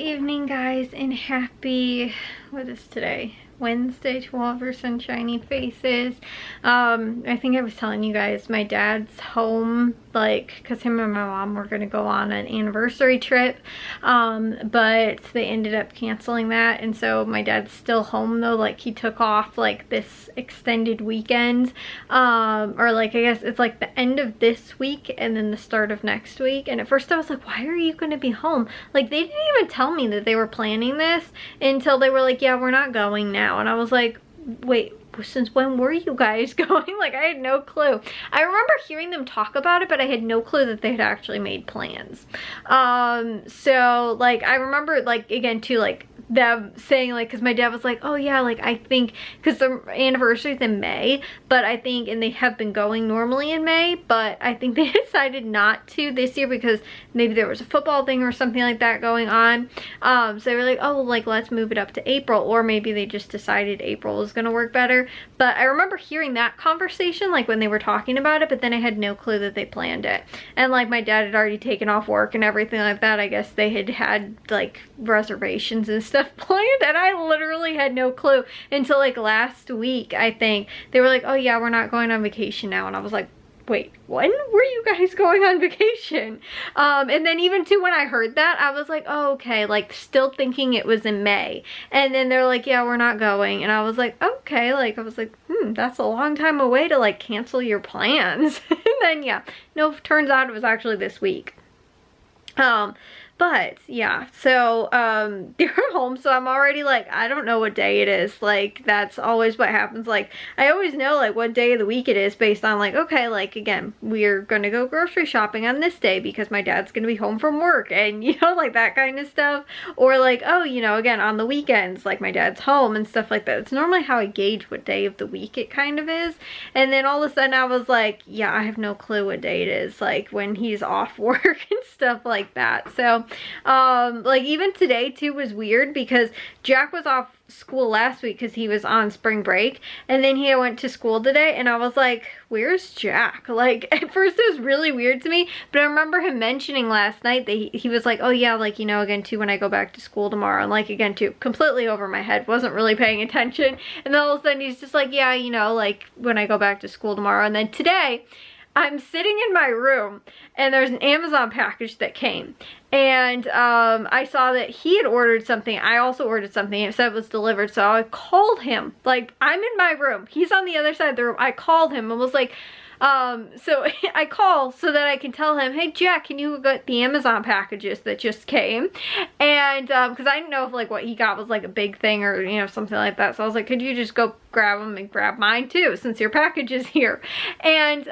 evening, guys, and happy, what is today? Wednesday to all of our sunshiny faces. I think I was telling you guys my dad's home, like, because him and my mom were going to go on an anniversary trip, but they ended up canceling that, and so my dad's still home though. Like, he took off like this extended weekend, or like I guess it's like the end of this week and then the start of next week. And at first I was like, why are you going to be home? Like, they didn't even tell me that they were planning this until they were like, yeah, we're not going now. And I was like, wait, since when were you guys going? Like, I had no clue. I remember hearing them talk about it, but I had no clue that they had actually made plans. So like, I remember, like, again too, like them saying, like, because my dad was like, oh yeah, like, I think, because the anniversary is in May, but I think, and they have been going normally in May, but I think they decided not to this year because maybe there was a football thing or something like that going on. So they were like, oh, like, let's move it up to April, or maybe they just decided April was gonna work better. But I remember hearing that conversation, like, when they were talking about it, but then I had no clue that they planned it. And like, my dad had already taken off work and everything like that. I guess they had like reservations and stuff planned, and I literally had no clue until like last week. I think they were like, oh yeah, we're not going on vacation now. And I was like, wait, when were you guys going on vacation? And then even too, when I heard that, I was like, oh, okay, like, still thinking it was in May. And then they're like, yeah, we're not going. And I was like, okay, like, I was like, that's a long time away to like cancel your plans. And then yeah, no, turns out it was actually this week. But yeah, so they're home, so I'm already like, I don't know what day it is. Like, that's always what happens. Like, I always know like what day of the week it is based on like, okay, like, again, we're gonna go grocery shopping on this day because my dad's gonna be home from work, and you know, like that kind of stuff. Or like, oh, you know, again, on the weekends, like my dad's home and stuff like that. It's normally how I gauge what day of the week it kind of is. And then all of a sudden I was like, yeah, I have no clue what day it is, like when he's off work and stuff like that. So like, even today too was weird because Jack was off school last week because he was on spring break, and then he went to school today, and I was like, where's Jack? Like, at first it was really weird to me, but I remember him mentioning last night that he was like, oh yeah, like, you know, again too, when I go back to school tomorrow, and like, again too, completely over my head, wasn't really paying attention, and then all of a sudden he's just like, yeah, you know, like, when I go back to school tomorrow. And then today I'm sitting in my room and there's an Amazon package that came, and I saw that he had ordered something. I also ordered something. It said it was delivered, so I called him. Like, I'm in my room, he's on the other side of the room. I called him and was like, so I call so that I can tell him, hey Jack, can you get the Amazon packages that just came? And because I didn't know if like what he got was like a big thing or, you know, something like that. So I was like, could you just go grab them and grab mine too, since your package is here? And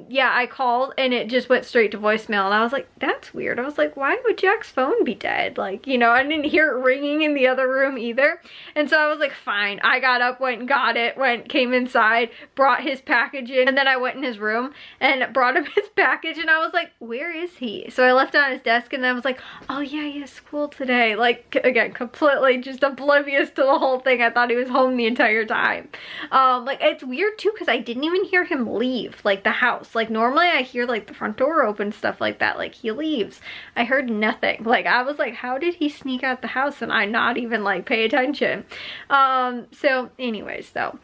yeah, I called and it just went straight to voicemail, and I was like, that's weird. I was like, why would Jack's phone be dead? Like, you know, I didn't hear it ringing in the other room either. And so I was like, fine. I got up, went and got it, came inside, brought his package in, and then I went in his room and brought him his package, and I was like, where is he? So I left it on his desk, and then I was like, oh yeah, he has school today. Like, again, completely just oblivious to the whole thing. I thought he was home the entire time. Like, it's weird too because I didn't even hear him leave like the house. Like, normally I hear like the front door open, stuff like that, like he leaves. I heard nothing. Like, I was like, how did he sneak out the house and I not even like pay attention? So anyways, though,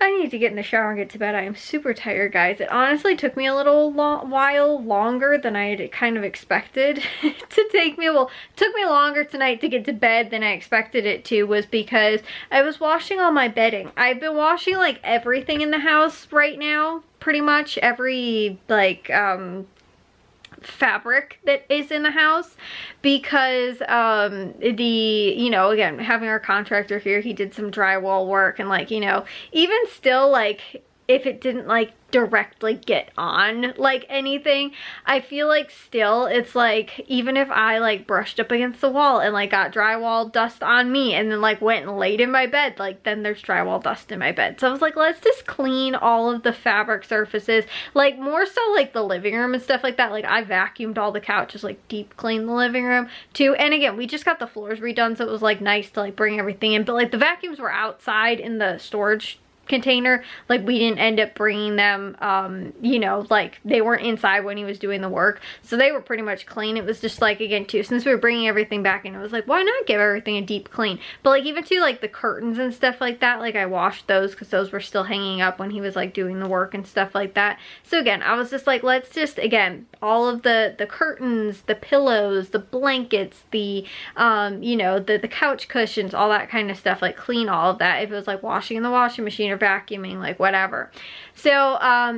I need to get in the shower and get to bed. I am super tired, guys. It honestly took me a little while longer than I had kind of expected to take me. Well, it took me longer tonight to get to bed than I expected it to, was because I was washing all my bedding. I've been washing like everything in the house right now. Pretty much every like fabric that is in the house, because you know, again, having our contractor here, he did some drywall work, and like, you know, even still, like, if it didn't like directly get on like anything, I feel like still it's like, even if I like brushed up against the wall and like got drywall dust on me and then like went and laid in my bed, like then there's drywall dust in my bed. So I was like, let's just clean all of the fabric surfaces, like more so like the living room and stuff like that. Like, I vacuumed all the couches, like deep cleaned the living room too. And again, we just got the floors redone, so it was like nice to like bring everything in, but like the vacuums were outside in the storage container. Like, we didn't end up bringing them, you know, like they weren't inside when he was doing the work, so they were pretty much clean. It was just like, again too, since we were bringing everything back in, it was like, why not give everything a deep clean? But like, even too, like the curtains and stuff like that, like I washed those because those were still hanging up when he was like doing the work and stuff like that. So again, I was just like, let's just, again, all of the curtains, the pillows, the blankets, the you know, the couch cushions, all that kind of stuff, like clean all of that. If it was like washing in the washing machine or vacuuming, like whatever. So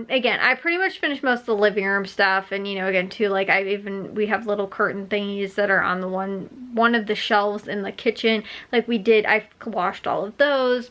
again, I pretty much finished most of the living room stuff, and you know, again too, like we have little curtain thingies that are on the one of the shelves in the kitchen. Like I washed all of those.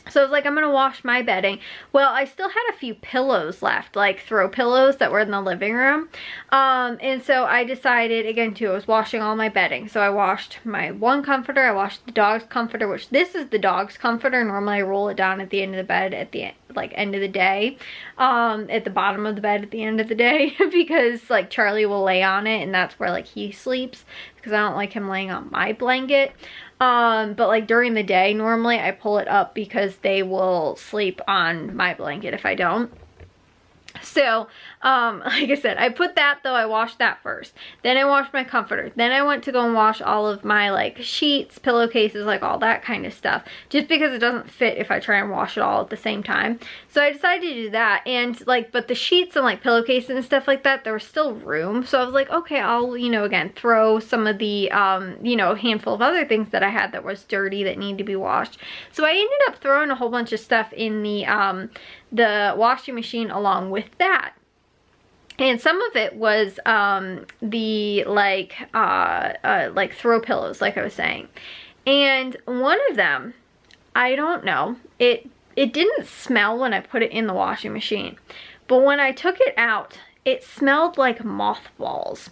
So I was like, I'm gonna wash my bedding. Well, I still had a few pillows left, like throw pillows that were in the living room. And so I decided, again too, I was washing all my bedding. So I washed my one comforter, I washed the dog's comforter, which this is the dog's comforter. Normally I roll it down at the end of the bed at the end of the day, at the bottom of the bed at the end of the day, because like Charlie will lay on it, and that's where like he sleeps, because I don't like him laying on my blanket. But like during the day, normally I pull it up because they will sleep on my blanket if I don't. So, like I said, I put that, though, I washed that first. Then I washed my comforter. Then I went to go and wash all of my, like, sheets, pillowcases, like, all that kind of stuff. Just because it doesn't fit if I try and wash it all at the same time. So I decided to do that. And, like, but the sheets and, like, pillowcases and stuff like that, there was still room. So I was like, okay, I'll, you know, again, throw some of the, you know, handful of other things that I had that was dirty that needed to be washed. So I ended up throwing a whole bunch of stuff in the washing machine along with that. And some of it was the like throw pillows, like I was saying. And one of them, I don't know, it didn't smell when I put it in the washing machine. But when I took it out, it smelled like mothballs.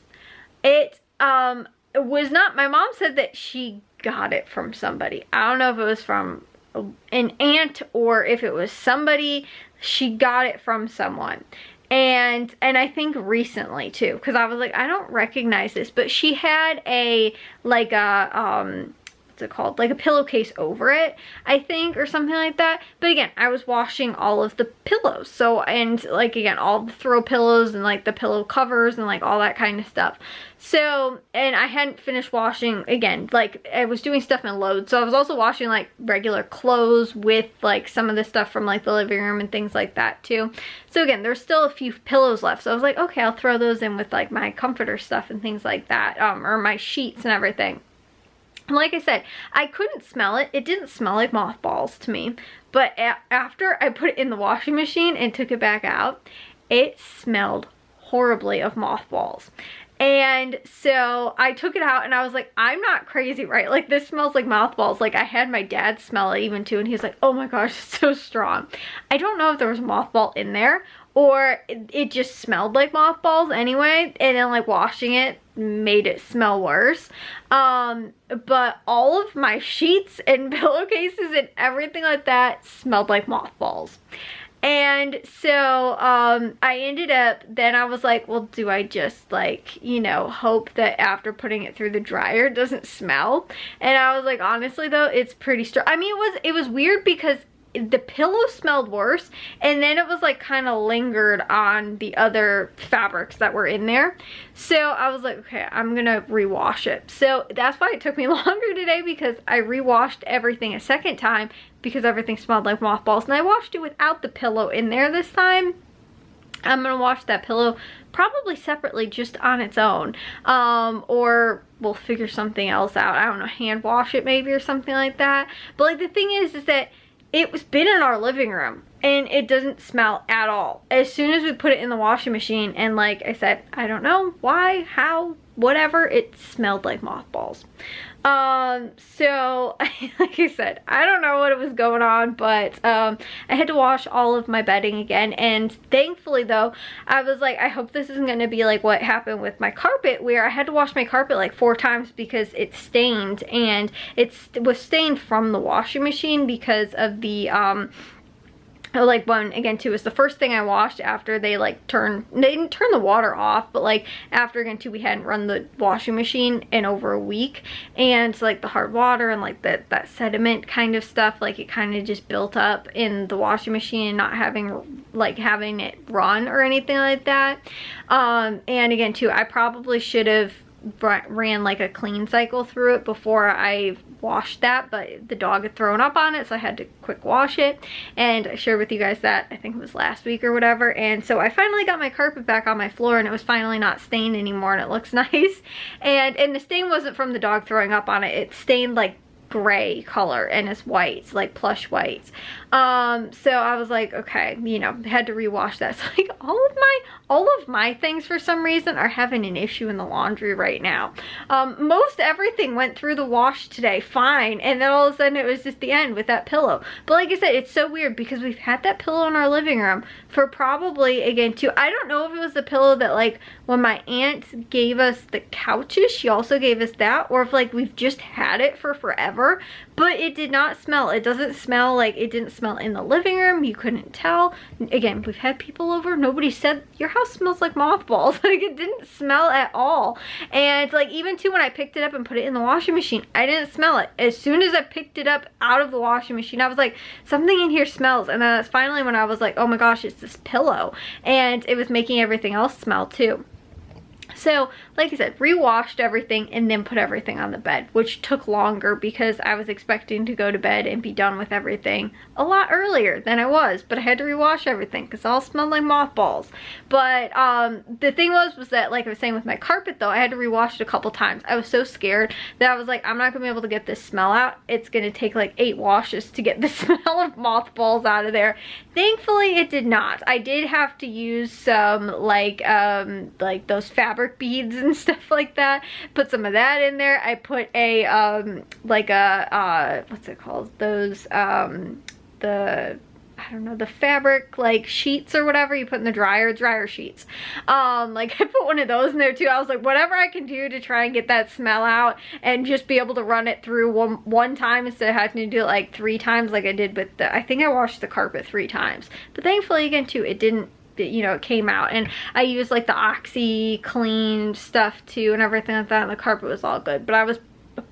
It was not, my mom said that she got it from somebody. I don't know if it was from an aunt or if it was somebody. She got it from someone. And I think recently too, because I was like, I don't recognize this, but she had a, like a, what's it called? Like a pillowcase over it, I think, or something like that. But again, I was washing all of the pillows. So, and like, again, all the throw pillows and like the pillow covers and like all that kind of stuff. So, and I hadn't finished washing, again, like I was doing stuff in loads. So I was also washing like regular clothes with like some of the stuff from like the living room and things like that too. So again, there's still a few pillows left. So I was like, okay, I'll throw those in with like my comforter stuff and things like that, or my sheets and everything. And like I said, I couldn't smell it. It didn't smell like mothballs to me. But after I put it in the washing machine and took it back out, it smelled horribly of mothballs. And so I took it out and I was like, I'm not crazy, right? Like, this smells like mothballs. Like, I had my dad smell it even too, and he's like, oh my gosh, it's so strong. I don't know if there was a mothball in there or it just smelled like mothballs anyway, and then like washing it made it smell worse. But all of my sheets and pillowcases and everything like that smelled like mothballs. And so I ended up, then I was like, well, do I just like, you know, hope that after putting it through the dryer it doesn't smell? And I was like, honestly though, it's pretty strong. I mean, it was weird because the pillow smelled worse, and then it was like kind of lingered on the other fabrics that were in there. So I was like, okay, I'm gonna rewash it. So that's why it took me longer today, because I rewashed everything a second time because everything smelled like mothballs, and I washed it without the pillow in there this time. I'm gonna wash that pillow probably separately just on its own, or we'll figure something else out. I don't know, hand wash it maybe or something like that. But like, the thing is that it was been in our living room and it doesn't smell at all. As soon as we put it in the washing machine, and like I said, I don't know why, how, whatever, it smelled like mothballs. So like I said, I don't know what was going on, but I had to wash all of my bedding again. And thankfully though, I was like, I hope this isn't going to be like what happened with my carpet, where I had to wash my carpet like 4 times because it stained, and it was stained from the washing machine because of the like one again too was the first thing I washed after they like they didn't turn the water off, but like after again too we hadn't run the washing machine in over a week, and like the hard water and like that sediment kind of stuff, like it kind of just built up in the washing machine and not having it run or anything like that. And again too, I probably should have ran like a clean cycle through it before I washed that, but the dog had thrown up on it, so I had to quick wash it. And I shared with you guys that I think it was last week or whatever, and so I finally got my carpet back on my floor, and it was finally not stained anymore, and it looks nice. And the stain wasn't from the dog throwing up on it, it stained like gray color and it's whites, like plush whites. So I was like, okay, you know, had to rewash that. So like all of my things for some reason are having an issue in the laundry right now. Most everything went through the wash today fine, and then all of a sudden it was just the end with that pillow. But like I said, it's so weird because we've had that pillow in our living room for probably, again too, I don't know if it was the pillow that like when my aunt gave us the couches, she also gave us that, or if like we've just had it for forever. But it did not smell. It doesn't smell like, it didn't smell in the living room. You couldn't tell. Again, we've had people over. Nobody said, your house smells like mothballs. Like it didn't smell at all. And like even too when I picked it up and put it in the washing machine, I didn't smell it. As soon as I picked it up out of the washing machine, I was like, something in here smells. And then that's finally when I was like, oh my gosh, it's this pillow. And it was making everything else smell too. So, like I said, rewashed everything and then put everything on the bed, which took longer because I was expecting to go to bed and be done with everything a lot earlier than I was, but I had to rewash everything because it all smelled like mothballs. But the thing was that, like I was saying with my carpet though, I had to rewash it a couple times. I was so scared that I was like, I'm not gonna be able to get this smell out. It's gonna take like 8 washes to get the smell of mothballs out of there. Thankfully, it did not. I did have to use some like those fabric beads and stuff like that. Put some of that in there. I put a what's it called? Those I don't know, the fabric like sheets or whatever you put in the dryer sheets. Like I put one of those in there too. I was like, whatever I can do to try and get that smell out and just be able to run it through one time instead of having to do it like 3 times like I did with I think I washed the carpet 3 times. But thankfully again too, it didn't, you know, it came out, and I used like the Oxy clean stuff too and everything like that, and the carpet was all good. But I was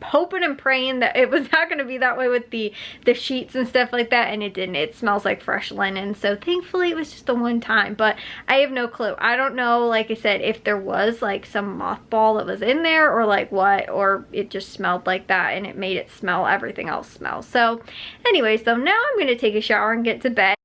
hoping and praying that it was not going to be that way with the sheets and stuff like that, and it didn't. It smells like fresh linen, so thankfully it was just a one time. But I have no clue. I don't know, like I said, if there was like some mothball that was in there or like what, or it just smelled like that and it made it smell everything else smell. So anyways though, now I'm going to take a shower and get to bed.